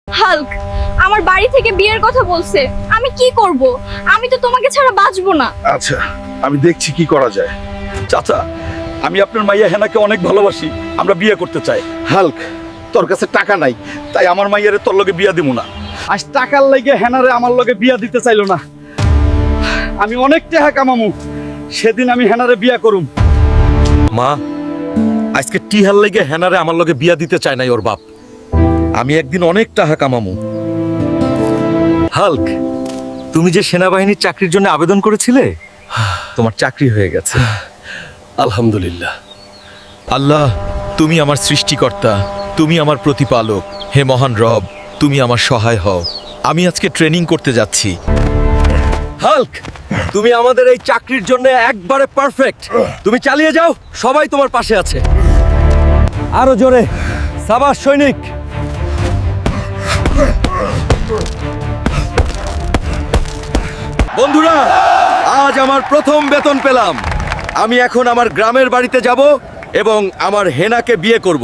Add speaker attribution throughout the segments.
Speaker 1: Hulk আমার বাড়ি থেকে বিয়ের কথা বলছে, আমি কি করব? আমি তো তোমাকে ছাড়া বাঁচবো না।
Speaker 2: আচ্ছা, আমি দেখছি কি করা যায়। চাচা, আমি আপনার মাইয়া হেনাকে অনেক ভালোবাসি, আমরা বিয়ে করতে চাই। হাল্ক, তোর কাছে টাকা নাই, তাই আমার মাইয়ারে তোর লগে বিয়া দিব না। আজ টাকার লাগে হেনারে আমার লগে বিয়া দিতে চাইলো না। আমি অনেক টাকা কামামু, সেদিন আমি হেনারে বিয়া করুম।
Speaker 3: মা, আজকে টিহার লেগে হেনারে আমার লগে বিয়া দিতে চায় নাই ওর বাপ। আমি একদিন অনেক টাকা কামামু। হাল্ক, তুমি যে সেনাবাহিনীর চাকরির জন্য আবেদন করেছিলে, তোমার চাকরি হয়ে গেছে। আলহামদুলিল্লাহ। আল্লাহ, তুমি আমার সৃষ্টিকর্তা, তুমি আমার প্রতিপালক। হে মহান রব, তুমি আমার সহায় হও। আমি আজকে ট্রেনিং করতে যাচ্ছি। হাল্ক, তুমি আমাদের এই চাকরির জন্য একবারে পারফেক্ট। তুমি চালিয়ে যাও, সবাই তোমার পাশে আছে। আরো জোরে, সাবাস সৈনিক। বন্ধুরা, আজ আমার প্রথম বেতন পেলাম। আমি এখন আমার গ্রামের বাড়িতে যাব এবং আমার হেনাকে বিয়ে করব।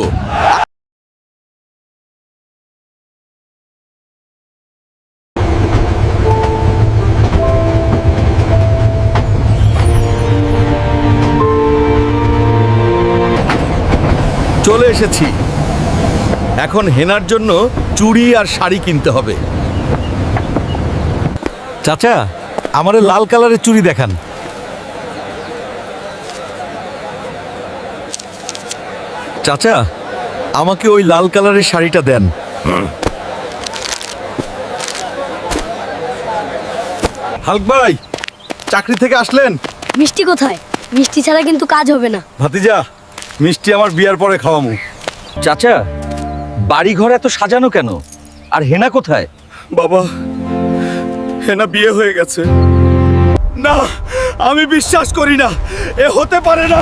Speaker 3: চলে এসেছি। এখন হেনার জন্য চুড়ি আর শাড়ি কিনতে হবে। চাচা, আমারে লাল কালারের চুড়ি দেখান। চাচা, আমাকে ওই লাল কালারের শাড়িটা দেন। হাল্ক ভাই, চাকরি থেকে আসলেন?
Speaker 4: মিষ্টি কোথায়? মিষ্টি ছাড়া কিন্তু কাজ হবে না।
Speaker 2: ভাতিজা, মিষ্টি আমার বিয়ার পরে খাওয়ামু।
Speaker 3: চাচা, বাড়ি ঘর এত সাজানো কেন? আর হেনা কোথায়?
Speaker 2: বাবা, হেনা বিয়ে হয়ে গেছে। না, আমি বিশ্বাস করি না, এ হতে পারে না।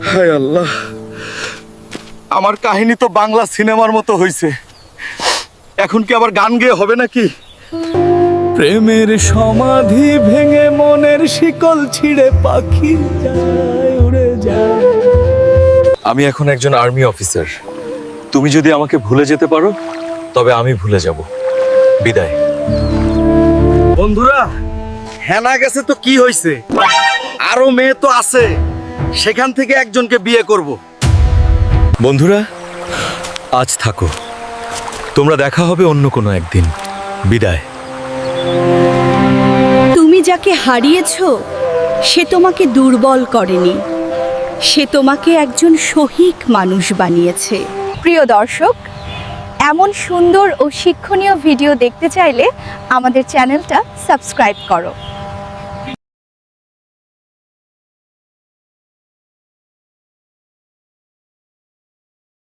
Speaker 2: হায় আল্লাহ, আমার কাহিনী তো বাংলা সিনেমার মতো হয়েছে। এখন কি আবার গান গেয়ে হবে নাকি?
Speaker 5: প্রেমের সমাধি ভেঙে মনের শিকল ছিঁড়ে পাখি যায় উড়ে যায়।
Speaker 3: আমি এখন একজন আর্মি অফিসার। তুমি যদি আমাকে ভুলে যেতে পারো, তবে আমি ভুলে যাব। বিদায়।
Speaker 2: বন্ধুরা, হেনা গেছে তো কি হয়েছে, আরো মেয়ে তো আছে, সেখান থেকে একজনকে বিয়ে করব।
Speaker 3: বন্ধুরা, আজ থাকো। তোমরা দেখা হবে অন্য কোনো একদিন। বিদায়।
Speaker 6: তুমি যাকে হারিয়েছো, সে তোমাকে দুর্বল করেনি, সে তোমাকে একজন সহিক মানুষ বানিয়েছে।
Speaker 1: প্রিয় দর্শক, এমন সুন্দর ও শিক্ষণীয় ভিডিও দেখতে চাইলে আমাদের চ্যানেলটা সাবস্ক্রাইব করো।